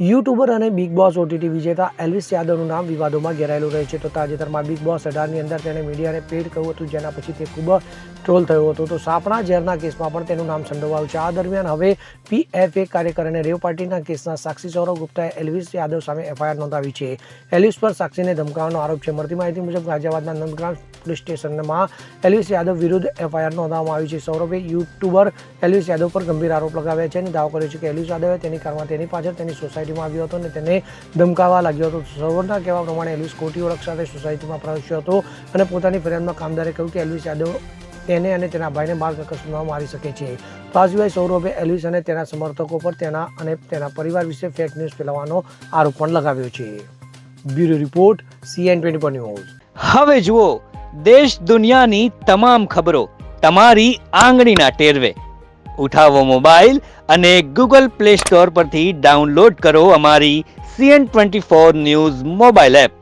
YouTuber અને big boss OTT વિજેતા Elvis યાદવનું નામ વિવાદોમાં ઘેરાયેલું રહે છે. તો તાજેતરમાં બિગ બોસ 18ની અંદર તેણે મીડિયાને પેડ કહ્યું હતું, જેના પછી તે ખૂબ ટ્રોલ થયો હતો. તો સાપણા ઝેરના કેસમાં પણ તેનું નામ સંડોવાયું છે. આ દરમિયાન હવે પીએફએ કાર્યકર અને રેવ પાર્ટીના કેસના સાક્ષી સૌરવ ગુપ્તાએ એલ્વિસ યાદવ સામે એફઆઈઆર નોંધાવી છે. એલ્વિસ પર સાક્ષીને ધમકાવવાનો આરોપ છે. મળતી માહિતી મુજબ ગાઝિયાબાદના નંદગ્રામ પોલીસ સ્ટેશનમાં એલ્વિસ યાદવ વિરુદ્ધ એફઆઈઆર નોંધવામાં આવી છે. સૌરભે યુટ્યુબર એલ્વિસ યાદવ પર ગંભીર આરોપ લગાવ્યા છે અને દાવો કર્યો છે કે એલ્વિસ યાદવે તેની કારમાં તેની પાછળ તેની સોસાયટીમાં આવ્યો હતો અને તેને ધમકાવવા લાગ્યો હતો. સૌરના કહેવા પ્રમાણે એલ્વિસ ખોટી ઓળખ સાથે સોસાયટીમાં પ્રવેશ્યો હતો અને પોતાની ફરિયાદમાં કામદારે કહ્યું કે એલ્વિસ યાદવ તેને અને તેના ભાઈને માર્ગ અકસ્માતમાં મારી શકે છે. તો આ સિવાય સૌરભે એલ્વિસ અને તેના સમર્થકો પર તેના અને તેના પરિવાર વિશે ફેક ન્યૂઝ ફેલાવવાનો આરોપ પણ લગાવ્યો છે. Bureau report CN24 news. હવે જુઓ દેશ દુનિયાની તમામ ખબરો તમારી આંગળીના ટેરવે. ઉઠાવો મોબાઈલ અને Google Play Store પરથી ડાઉનલોડ કરો અમારી CN24 ન્યૂઝ મોબાઈલ એપ.